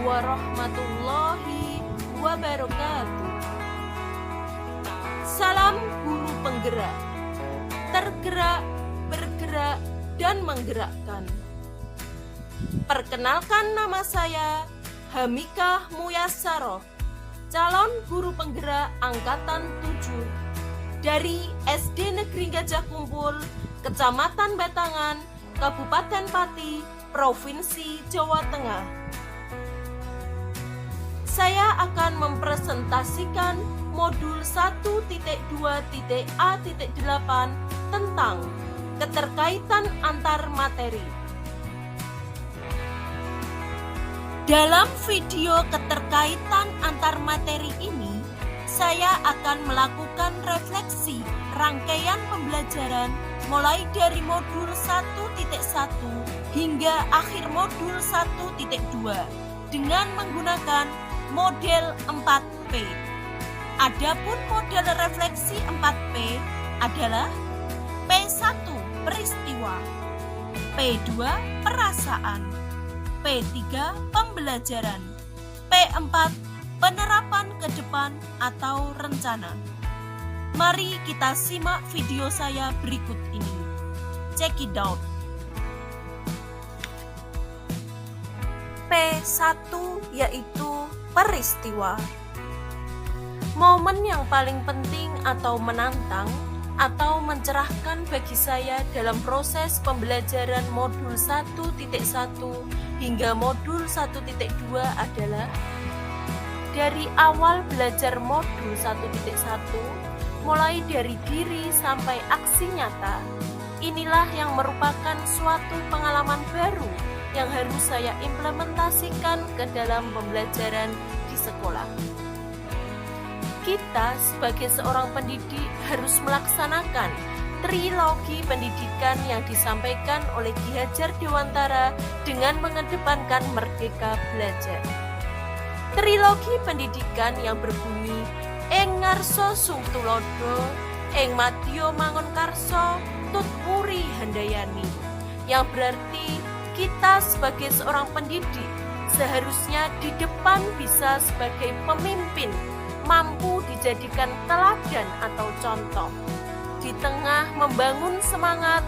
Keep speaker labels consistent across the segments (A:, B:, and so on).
A: warahmatullahi wabarakatuh. Salam guru penggerak, tergerak, bergerak, dan menggerakkan. Perkenalkan, nama saya Hamikah Muyasaroh, calon guru penggerak angkatan 7 dari SD Negeri Gajah Kumpul, Kecamatan Batangan, Kabupaten Pati, Provinsi Jawa Tengah. Saya akan mempresentasikan modul 1.2.A.8 tentang keterkaitan antar materi. Dalam video keterkaitan antar materi ini, saya akan melakukan refleksi rangkaian pembelajaran mulai dari modul 1.1 hingga akhir modul 1.2 dengan menggunakan model 4P. Adapun model refleksi 4P adalah P1 peristiwa, P2 perasaan, P3 pembelajaran, P4 penerapan ke depan atau rencana. Mari kita simak video saya berikut ini. Check it out. P1 yaitu peristiwa. Momen yang paling penting atau menantang atau mencerahkan bagi saya dalam proses pembelajaran modul 1.1 hingga modul 1.2 adalah dari awal belajar modul 1.1 mulai dari diri sampai aksi nyata. Inilah yang merupakan suatu pengalaman baru yang harus saya implementasikan ke dalam pembelajaran di sekolah. Kita sebagai seorang pendidik harus melaksanakan trilogi pendidikan yang disampaikan oleh Ki Hajar Dewantara dengan mengedepankan merdeka belajar. Trilogi pendidikan yang berbunyi Ing ngarsa sung tulodo, ing madya mangun karsa, tut puri handayani, yang berarti kita sebagai seorang pendidik seharusnya di depan bisa sebagai pemimpin, mampu dijadikan teladan atau contoh, di tengah membangun semangat,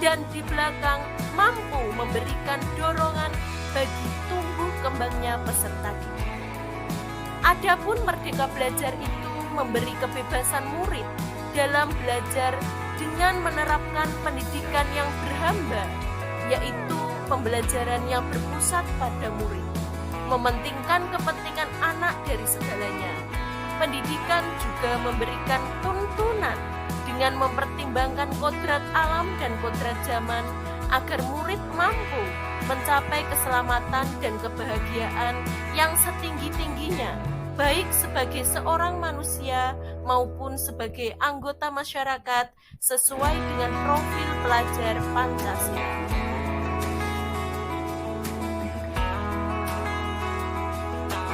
A: dan di belakang mampu memberikan dorongan bagi tumbuh kembangnya peserta didik. Adapun merdeka belajar itu memberi kebebasan murid dalam belajar dengan menerapkan pendidikan yang berhamba, yaitu pembelajaran yang berpusat pada murid, mementingkan kepentingan anak dari segalanya. Pendidikan juga memberikan tuntunan dengan mempertimbangkan kodrat alam dan kodrat zaman agar murid mampu mencapai keselamatan dan kebahagiaan yang setinggi-tingginya, baik sebagai seorang manusia maupun sebagai anggota masyarakat sesuai dengan profil pelajar Pancasila.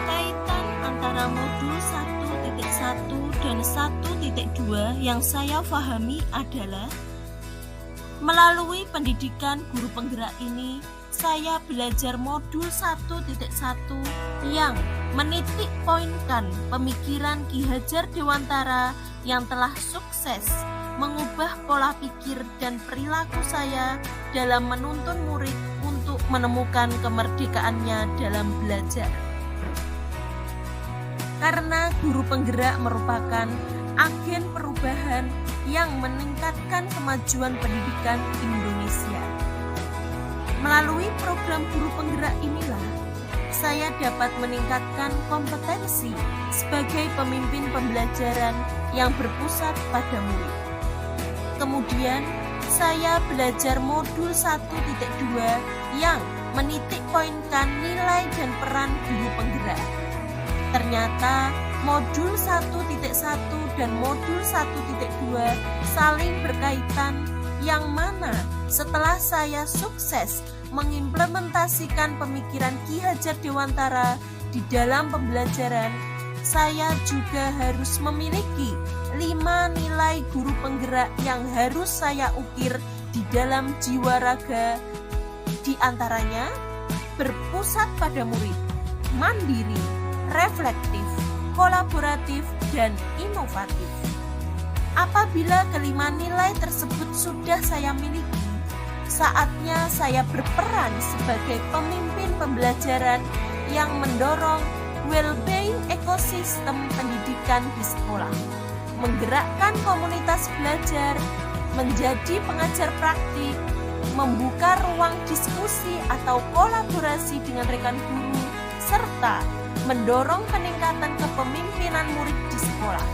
A: Kaitan antara modul 1.1 dan 1.2 yang saya pahami adalah melalui pendidikan guru penggerak ini, saya belajar modul 1.1 yang menitik poinkan pemikiran Ki Hajar Dewantara yang telah sukses mengubah pola pikir dan perilaku saya dalam menuntun murid untuk menemukan kemerdekaannya dalam belajar. Karena guru penggerak merupakan agen perubahan yang meningkatkan kemajuan pendidikan Indonesia. Melalui program guru penggerak inilah saya dapat meningkatkan kompetensi sebagai pemimpin pembelajaran yang berpusat pada murid. Kemudian saya belajar modul 1.2 yang menitik poinkan nilai dan peran guru penggerak. Ternyata modul 1.1 dan modul 1.2 saling berkaitan, yang mana setelah saya sukses mengimplementasikan pemikiran Ki Hajar Dewantara di dalam pembelajaran, saya juga harus memiliki 5 nilai guru penggerak yang harus saya ukir di dalam jiwa raga, di antaranya berpusat pada murid, mandiri, reflektif, kolaboratif, dan inovatif. Apabila kelima nilai tersebut sudah saya miliki, saatnya saya berperan sebagai pemimpin pembelajaran yang mendorong well-being ekosistem pendidikan di sekolah, menggerakkan komunitas belajar, menjadi pengajar praktik, membuka ruang diskusi atau kolaborasi dengan rekan guru, serta mendorong peningkatan kepemimpinan murid di sekolah.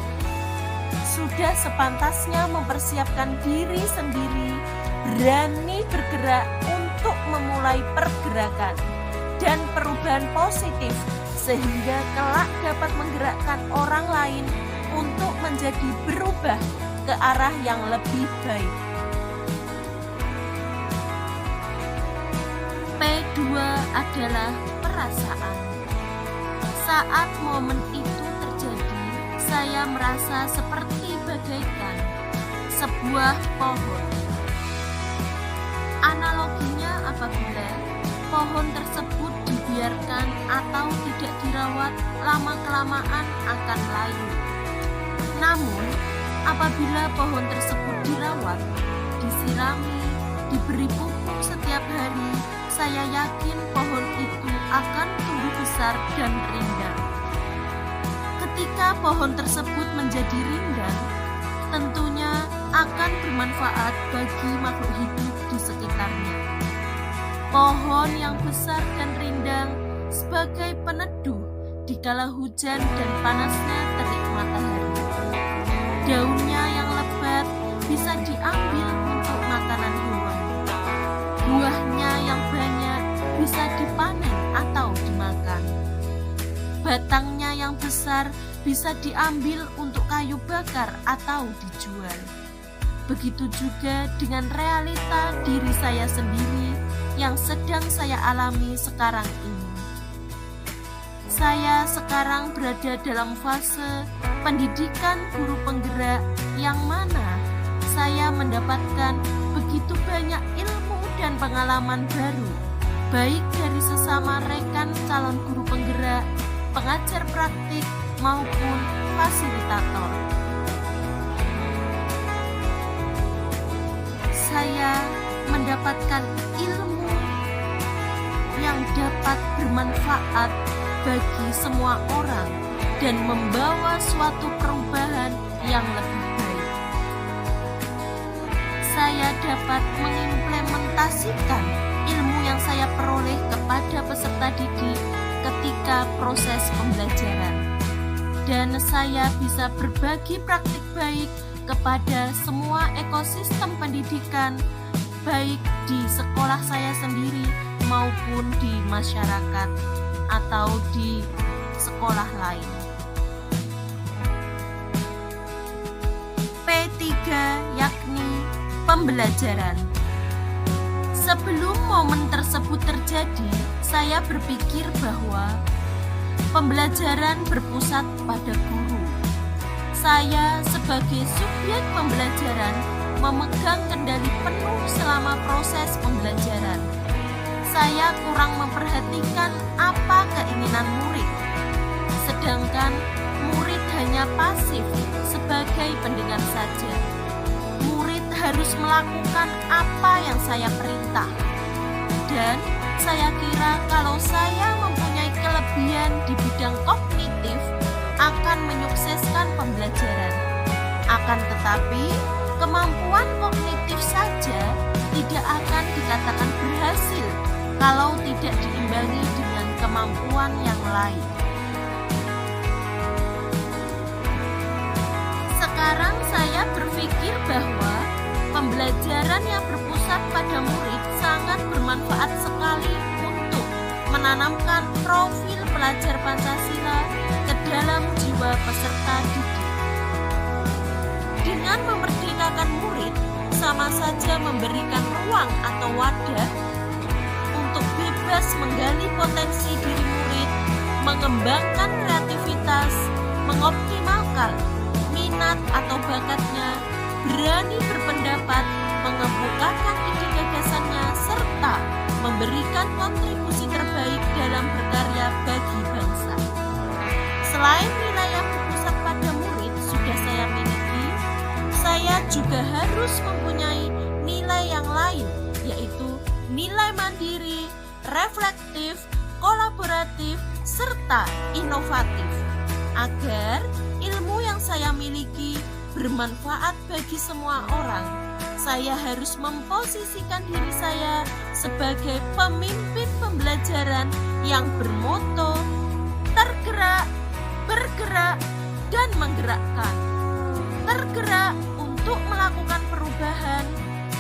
A: Sudah sepantasnya mempersiapkan diri sendiri, berani bergerak untuk memulai pergerakan dan perubahan positif sehingga kelak dapat menggerakkan orang lain untuk menjadi berubah ke arah yang lebih baik. P2 adalah perasaan. Saat momen itu terjadi, saya merasa seperti bagaikan sebuah pohon. Analoginya apabila pohon tersebut dibiarkan atau tidak dirawat, lama-kelamaan akan layu. Namun, apabila pohon tersebut dirawat, disirami, diberi pupuk setiap hari, saya yakin pohon itu akan tumbuh besar dan rindang. Ketika pohon tersebut menjadi rindang, tentunya akan bermanfaat bagi makhluk hidup di sekitarnya. Pohon yang besar dan rindang sebagai peneduh di kala hujan dan panasnya terik matahari. Daunnya yang lebat bisa diambil untuk makanan hewan. Buahnya yang banyak bisa dipanen atau dimakan. Batangnya yang besar bisa diambil untuk kayu bakar atau dijual. Begitu juga dengan realita diri saya sendiri yang sedang saya alami sekarang ini. Saya sekarang berada dalam fase pendidikan guru penggerak yang mana saya mendapatkan begitu banyak ilmu dan pengalaman baru, baik dari sesama rekan calon guru penggerak, pengajar praktik, maupun fasilitator. Saya mendapatkan ilmu yang dapat bermanfaat bagi semua orang dan membawa suatu perubahan yang lebih baik. Saya dapat mengimplementasikan ilmu yang saya peroleh kepada peserta didik ketika proses pembelajaran. Dan saya bisa berbagi praktik baik kepada semua ekosistem pendidikan, baik di sekolah saya sendiri maupun di masyarakat atau di sekolah lain. P3 yakni pembelajaran. Sebelum momen tersebut terjadi, saya berpikir bahwa pembelajaran berpusat pada guru. Saya sebagai subjek pembelajaran memegang kendali penuh selama proses pembelajaran. Saya kurang memperhatikan apa keinginan murid, sedangkan murid hanya pasif sebagai pendengar saja. Murid harus melakukan apa yang saya perintah. Dan saya kira kalau saya mempunyai kelebihan di bidang kognitif akan menyukseskan pembelajaran. Akan tetapi, kemampuan kognitif saja tidak akan dikatakan berhasil kalau tidak diimbangi dengan kemampuan yang lain. Sekarang saya berpikir bahwa pembelajaran yang berpusat pada murid sangat bermanfaat sekali untuk menanamkan profil pelajar Pancasila ke dalam jiwa peserta didik. Dengan memerdekakan murid, sama saja memberikan ruang atau wadah untuk bebas menggali potensi diri murid, mengembangkan kreativitas, mengoptimalkan minat atau bakatnya, berani berpendapat, mengemukakan ide gagasannya, serta memberikan kontribusi terbaik dalam berkarya bagi bangsa. harus mempunyai nilai yang lain, yaitu nilai mandiri, reflektif, kolaboratif, serta inovatif. Agar ilmu yang saya miliki bermanfaat bagi semua orang, saya harus memposisikan diri saya sebagai pemimpin pembelajaran yang bermoto tergerak, bergerak, dan menggerakkan. Tergerak untuk melakukan perubahan,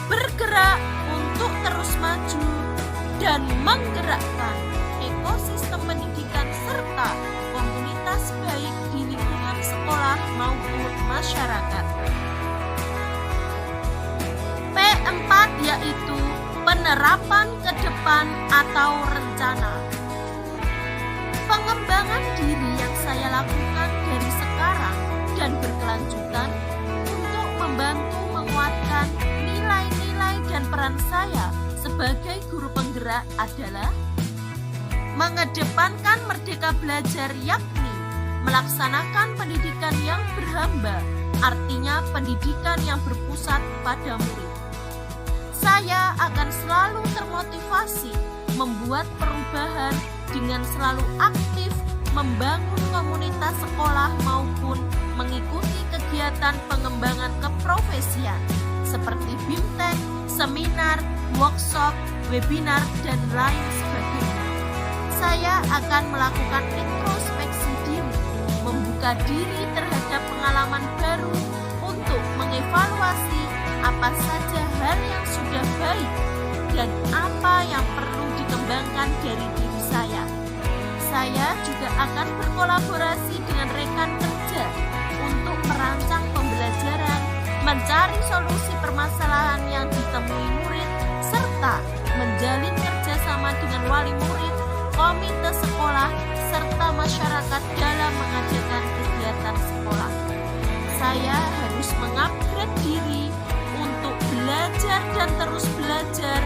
A: bergerak untuk terus maju, dan menggerakkan ekosistem pendidikan serta komunitas baik di lingkungan sekolah maupun masyarakat. P4 yaitu penerapan ke depan atau rencana. Pengembangan diri yang saya lakukan dari sekarang dan berkelanjutan untuk membantu menguatkan nilai-nilai dan peran saya sebagai guru penggerak adalah mengedepankan merdeka belajar, yakni melaksanakan pendidikan yang berhamba, artinya pendidikan yang berpusat pada murid. Saya akan selalu termotivasi membuat perubahan dengan selalu aktif membangun komunitas sekolah maupun mengikuti kegiatan pengembangan keprofesian seperti BIMTEK, seminar, workshop, webinar, dan lain sebagainya. Saya akan melakukan introspeksi diri, membuka diri terhadap pengalaman baru untuk mengevaluasi apa saja hal yang sudah baik dan apa yang perlu dikembangkan dari diri saya. Saya juga akan berkolaborasi dengan rekan kerja untuk merancang pembelajaran, mencari solusi permasalahan yang ditemui murid, serta menjalin kerjasama dengan wali murid, komite sekolah, serta masyarakat dalam mengadakan kegiatan sekolah. Saya harus mengupgrade diri untuk belajar dan terus belajar,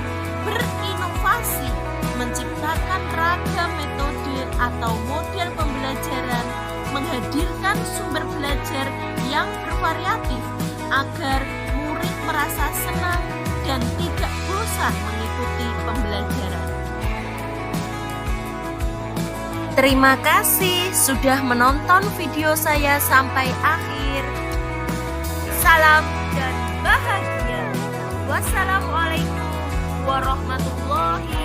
A: berinovasi, menciptakan ragam metode atau model pembelajaran, menghadirkan sumber belajar yang bervariatif agar murid merasa senang dan tidak bosan mengikuti pembelajaran. Terima kasih sudah menonton video saya sampai akhir. Salam dan bahagia. Wassalamualaikum warahmatullahi